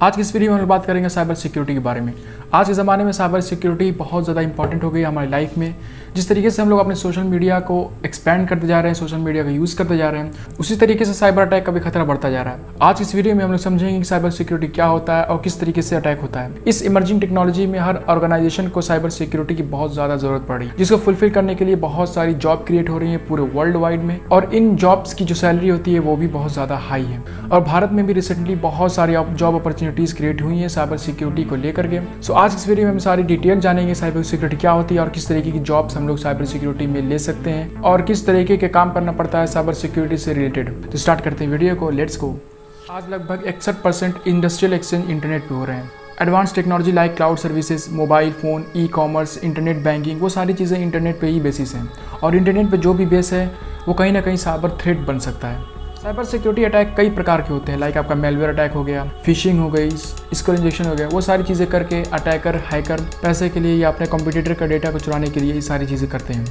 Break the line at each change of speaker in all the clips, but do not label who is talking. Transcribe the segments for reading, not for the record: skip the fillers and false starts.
आज की इस वीडियो में हम बात करेंगे साइबर सिक्योरिटी के बारे में। आज के ज़माने में साइबर सिक्योरिटी बहुत ज़्यादा इंपॉर्टेंट हो गई है हमारी लाइफ में। जिस तरीके से हम लोग अपने सोशल मीडिया को एक्सपैंड करते जा रहे हैं, सोशल मीडिया का यूज़ करते जा रहे हैं, उसी तरीके से साइबर अटैक का भी खतरा बढ़ता जा रहा है। आज इस वीडियो में हम लोग समझेंगे कि साइबर सिक्योरिटी क्या होता है और किस तरीके से अटैक होता है। इस इमर्जिंग टेक्नोलॉजी में हर ऑर्गेनाइजेशन को साइबर सिक्योरिटी की बहुत ज़्यादा जरूरत पड़ रही है, जिसको फुलफिल करने के लिए बहुत सारी जॉब क्रिएट हो रही है पूरे वर्ल्ड वाइड में। और इन जॉब्स की जो सैलरी होती है वो भी बहुत ज़्यादा हाई है। और भारत में भी रिसेंटली बहुत सारी जॉब अपॉर्चुनिटीज़ क्रिएट हुई हैं साइबर सिक्योरिटी को लेकर के। सो आज इस वीडियो में हम सारी डिटेल जानेंगे साइबर सिक्योरिटी क्या होती है और किस तरीके की जॉब्स हम लोग साइबर सिक्योरिटी में ले सकते हैं और किस तरीके के काम करना पड़ता है साइबर सिक्योरिटी से रिलेटेड। तो स्टार्ट करते हैं वीडियो को, लेट्स गो। आज लगभग 61% इंडस्ट्रियल एक्सचेंज इंटरनेट पे हो रहे हैं। Advance technology like cloud services, mobile phone, e commerce, internet banking, वो सारी चीज़ें इंटरनेट पे ही बेसिस हैं। और इंटरनेट पे जो भी बेस है वो कहीं ना कहीं साइबर थ्रेट बन सकता है। साइबर सिक्योरिटी अटैक कई प्रकार के होते हैं, लाइक आपका मेलवेयर अटैक हो गया, फिशिंग हो गई, स्कल इंजेक्शन हो गया। वो सारी चीज़ें करके अटैकर, हैकर पैसे के लिए या अपने कंप्यूटर का डेटा को चुराने के लिए ये सारी चीज़ें करते हैं।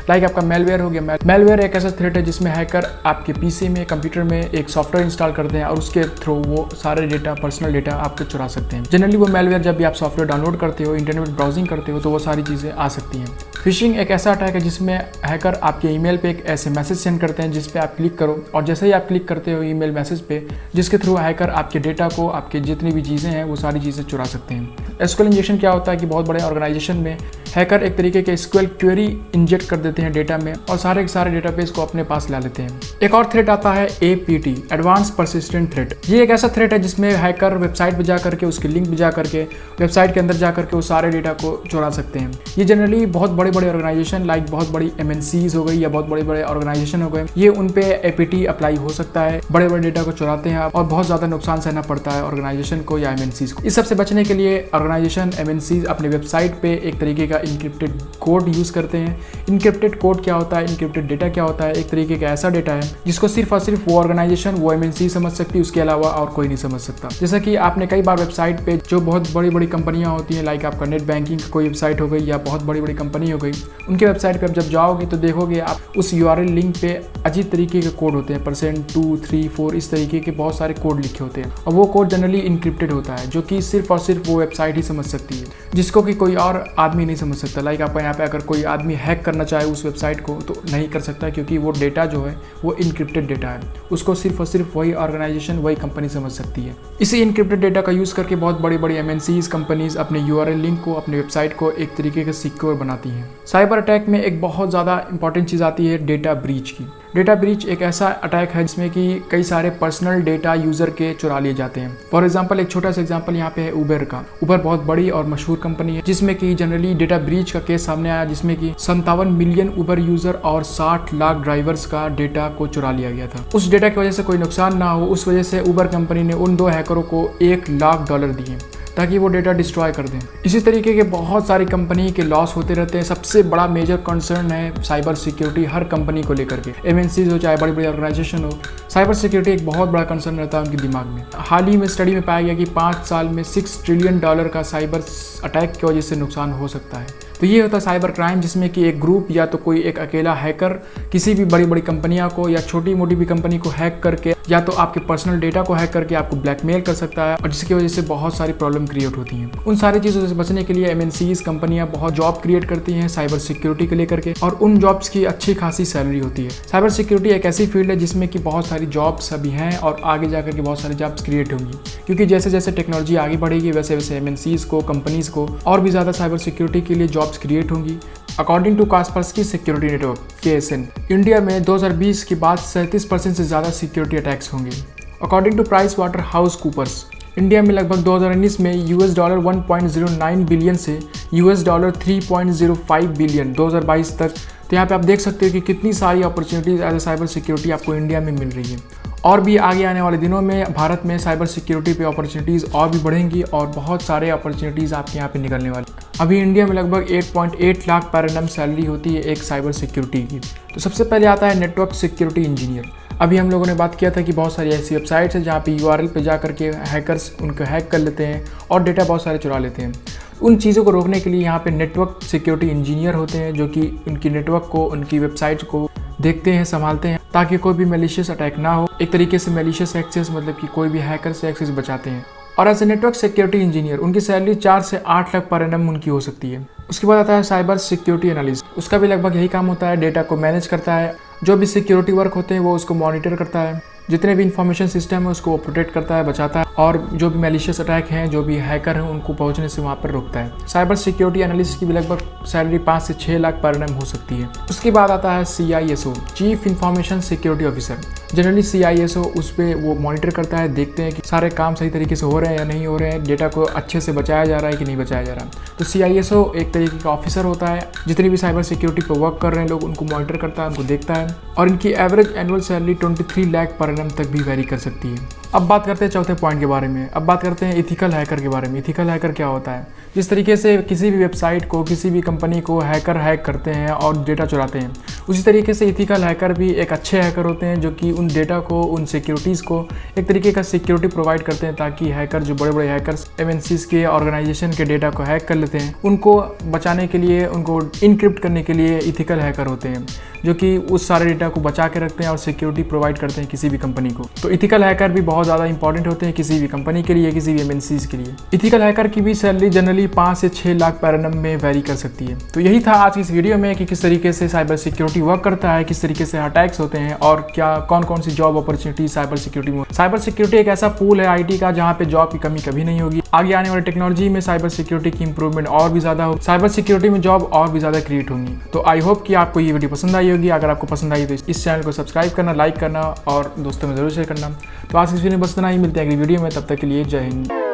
लाइक आपका मेलवेयर हो गया। मेलवेयर एक ऐसा थ्रेट है जिसमें हैकर आपके पीसी में, कंप्यूटर में एक सॉफ्टवेयर इंस्टॉल करते हैं और उसके थ्रू वो सारे डेटा, पर्सनल डेटा आपके चुरा सकते हैं। जनरली वो मेलवेयर जब भी आप सॉफ्टवेयर डाउनलोड करते हो, इंटरनेट ब्राउजिंग करते हो, तो वो सारी चीज़ें आ सकती हैं। फिशिंग एक ऐसा अटैक है जिसमें हैकर आपके ईमेल पे एक ऐसे मैसेज सेंड करते हैं जिस पे आप क्लिक करो, और जैसे ही आप क्लिक करते हो ईमेल मैसेज पे, जिसके थ्रू हैकर आपके डेटा को, आपके जितनी भी चीज़ें हैं वो सारी चीज़ें चुरा सकते हैं। एसक्यूएल इंजेक्शन क्या होता है कि बहुत बड़े ऑर्गेनाइजेशन में हैकर एक तरीके के एसक्यूएल क्वेरी इंजेक्ट कर देते हैं डेटा में और सारे के सारे डेटाबेस को अपने पास ला लेते हैं। एक और थ्रेट आता है APT, एडवांस परसिस्टेंट थ्रेट। ये एक ऐसा थ्रेट है जिसमें हैकर वेबसाइट पे जा करके, उसके लिंक पे जा करके, वेबसाइट के अंदर जा करके वो सारे डेटा को चुरा सकते हैं। ये जनरली बहुत बड़े बड़े ऑर्गेनाइजेशन लाइक बहुत बड़ी MNCs हो गई या बहुत बड़े बड़े ऑर्गेनाइजेशन हो गए, ये उन पे APT अप्लाई हो सकता है। बड़े बड़े डेटा को चुराते हैं और बहुत ज़्यादा नुकसान सहना पड़ता है ऑर्गेनाइजेशन को या MNCs को। इस सबसे बचने के लिए ऑर्गेनाइजेशन, MNCs अपने वेबसाइट पे एक तरीके का इनक्रिप्टेड कोड यूज़ करते हैं। इनक्रिप्टेड कोड क्या होता है, इनक्रिप्टेड डेटा क्या होता है? एक तरीके का ऐसा डेटा है जिसको सिर्फ और सिर्फ वो ऑर्गेनाइजेशन, वो MNC समझ सकती है, उसके अलावा और कोई नहीं समझ सकता। जैसा कि आपने कई बार वेबसाइट पे जो बहुत बड़ी बड़ी कंपनियां होती हैं, लाइक आपका नेट बैंकिंग कोई वेबसाइट हो गई या बहुत बड़ी बड़ी कंपनी हो गई, उनके वेबसाइट पे आप जब जाओगे तो देखोगे आप उस URL लिंक पे अजीब तरीके के कोड होते हैं, %2, 3, 4 इस तरीके के बहुत सारे कोड लिखे होते हैं। और वो कोड जनरली इनक्रिप्टेड होता है जो कि सिर्फ और सिर्फ वो वेबसाइट ही समझ सकती है, जिसको कि कोई और आदमी नहीं समझ सकता। लाइक आपका यहाँ पे अगर कोई आदमी हैक करना चाहे उस वेबसाइट को तो नहीं कर सकता, क्योंकि वो डेटा जो है वो इनक्रिप्टेड डेटा है। उसको सिर्फ और सिर्फ वही ऑर्गेनाइजेशन, वही कंपनी समझ सकती है। इसी इनक्रिप्टेड डेटा का यूज़ करके बहुत बड़ी बड़ी MNCs कंपनीज अपने URL लिंक को, अपने वेबसाइट को एक तरीके से सिक्योर बनाती हैं। साइबर अटैक में एक बहुत ज़्यादा इंपॉर्टेंट चीज़ आती है डेटा ब्रीच की। डेटा ब्रीच एक ऐसा अटैक है जिसमें कि कई सारे पर्सनल डेटा यूज़र के चुरा लिए जाते हैं। फॉर एग्जांपल, एक छोटा सा एग्जांपल यहाँ पे है उबर का। उबर बहुत बड़ी और मशहूर कंपनी है जिसमें कि जनरली डेटा ब्रीच का केस सामने आया, जिसमें कि 57 मिलियन उबर यूज़र और 60 लाख ड्राइवर्स का डेटा को चुरा लिया गया था। उस डेटा की वजह से कोई नुकसान ना हो, उस वजह से उबर कंपनी ने उन 2 हैकरों को $1 लाख दिए ताकि वो डेटा डिस्ट्रॉय कर दें। इसी तरीके के बहुत सारी कंपनी के लॉस होते रहते हैं। सबसे बड़ा मेजर कंसर्न है साइबर सिक्योरिटी हर कंपनी को लेकर के, MNCs हो चाहे बड़ी बड़ी ऑर्गेनाइजेशन हो, साइबर सिक्योरिटी एक बहुत बड़ा कंसर्न रहता है उनके दिमाग में। हाल ही में स्टडी में पाया गया कि 5 साल में $6 ट्रिलियन का साइबर अटैक की वजह से नुकसान हो सकता है। तो ये होता है साइबर क्राइम, जिसमें कि एक ग्रुप या तो कोई एक अकेला हैकर किसी भी बड़ी बड़ी कंपनियां को या छोटी मोटी भी कंपनी को हैक करके या तो आपके पर्सनल डेटा को हैक करके आपको ब्लैकमेल कर सकता है, और जिसकी वजह से बहुत सारी प्रॉब्लम क्रिएट होती हैं। उन सारी चीज़ों से बचने के लिए MNCs कंपनियां बहुत जॉब क्रिएट करती हैं साइबर सिक्योरिटी को लेकर के, और उन जॉब्स की अच्छी खासी सैलरी होती है। साइबर सिक्योरिटी एक ऐसी फील्ड है जिसमें कि बहुत सारी जॉब्स अभी हैं और आगे जाकर के बहुत सारी जॉब्स क्रिएट होंगी, क्योंकि जैसे जैसे टेक्नोलॉजी आगे बढ़ेगी वैसे वैसे MNCs को, कंपनीज को और भी ज़्यादा साइबर सिक्योरिटी के लिए जॉब्स क्रिएट होंगी। According to Kaspersky security network KSN, India में 2020 के बाद 37% से ज़्यादा सिक्योरिटी अटैक्स होंगे। अकॉर्डिंग टू PricewaterhouseCoopers, इंडिया में लगभग 2019 में $1.09 बिलियन से $3.05 बिलियन 2022 तक। तो यहाँ पे आप देख सकते हो कि कितनी सारी opportunities as a cyber security आपको इंडिया में मिल रही है। और भी आगे आने वाले दिनों में भारत में साइबर सिक्योरिटी पे अपॉर्चुनिटीज़ और भी बढ़ेंगी और बहुत सारे अपॉर्चुनिटीज़ आपके यहाँ पे निकलने वाली। अभी इंडिया में लगभग 8.8 लाख पर एनम सैलरी होती है एक साइबर सिक्योरिटी की। तो सबसे पहले आता है नेटवर्क सिक्योरिटी इंजीनियर। अभी हम लोगों ने बात किया था कि बहुत सारी ऐसी वेबसाइट्स हैं जहाँ पे URL पे जा करके हैकर्स उनको हैक कर लेते हैं और डेटा बहुत सारे चुरा लेते हैं। उन चीज़ों को रोकने के लिए यहाँ पे नेटवर्क सिक्योरिटी इंजीनियर होते हैं जो कि उनकी नेटवर्क को, उनकी वेबसाइट को देखते हैं, संभालते हैं ताकि कोई भी मैलिशियस अटैक ना हो। एक तरीके से मैलिशियस एक्सेस मतलब कि कोई भी हैकर से एक्सेस बचाते हैं। और as a network security engineer उनकी सैलरी 4 से 8 लाख पर एनम उनकी हो सकती है। उसके बाद आता है साइबर सिक्योरिटी एनालिस्ट। उसका भी लगभग यही काम होता है, डेटा को मैनेज करता है, जो भी सिक्योरिटी वर्क होते हैं वो उसको मॉनिटर करता है, जितने भी इंफॉर्मेशन सिस्टम है उसको प्रोटेक्ट करता है, बचाता है, और जो भी मैलिशियस अटैक हैं, जो भी हैकर हैं, उनको पहुंचने से वहाँ पर रोकता है। साइबर सिक्योरिटी एनालिस्ट की भी लगभग सैलरी 5 से 6 लाख पर एनम हो सकती है। उसके बाद आता है CISO, chief information security officer. Generally CISO उस पर वो मॉनिटर करता है, देखते हैं कि सारे काम सही तरीके से हो रहे हैं या नहीं हो रहे हैं, डेटा को अच्छे से बचाया जा रहा है कि नहीं बचाया जा रहा। तो CISO एक तरीके का ऑफिसर होता है, जितनी भी साइबर सिक्योरिटी पर वर्क कर रहे हैं लोग उनको मॉनिटर करता है, उनको देखता है, और इनकी average annual salary 23 lakh per annum तक भी वेरी कर सकती है। अब बात करते हैं चौथे पॉइंट के बारे में। अब बात करते हैं इथिकल हैकर के बारे में। इथिकल हैकर क्या होता है? जिस तरीके से किसी भी वेबसाइट को, किसी भी कंपनी को हैकर हैक करते हैं और डेटा चुराते हैं, उसी तरीके से इथिकल हैकर भी एक अच्छे हैकर होते हैं जो कि उन डेटा को, उन सिक्योरिटीज़ को एक तरीके का सिक्योरिटी प्रोवाइड करते हैं, ताकि हैकर, जो बड़े बड़े हैकर्स MNCs के ऑर्गेनाइजेशन के डेटा को हैक कर लेते हैं, उनको बचाने के लिए, उनको इनक्रिप्ट करने के लिए इथिकल हैकर होते हैं, जो कि उस सारे डेटा को बचा के रखते हैं और सिक्योरिटी प्रोवाइड करते हैं किसी भी कंपनी को। तो इथिकल हैकर भी बहुत ज़्यादा इंपॉर्टेंट होते हैं किसी भी कंपनी के लिए, किसी भी MNCs के लिए। इथिकल हैकर की भी सैलरी जनरली 5 से 6 लाख पर एनम में वेरी कर सकती है। तो यही था आज की इस वीडियो में कि किस तरीके से साइबर सिक्योरिटी वर्क करता है, किस तरीके से अटैक्स होते हैं, और क्या कौन कौन सी जॉब अपॉर्चुनिटी साइबर सिक्योरिटी में। साइबर सिक्योरिटी एक ऐसा पूल है IT का जहाँ पे जॉब की कमी कभी नहीं होगी। आगे आने वाली टेक्नोलॉजी में साइबर सिक्योरिटी की इंप्रूवमेंट और भी ज़्यादा होगी, साइबर सिक्योरिटी में जॉब और भी ज़्यादा क्रिएट होंगी। तो आई होप कि आपको ये वीडियो पसंद आई होगी। अगर आपको पसंद आई तो इस चैनल को सब्सक्राइब करना, लाइक करना और दोस्तों में जरूर शेयर करना। तो आज इस वीडियो में बस इतना ही, मिलते हैं अगली वीडियो में, तब तक के लिए जय हिंद।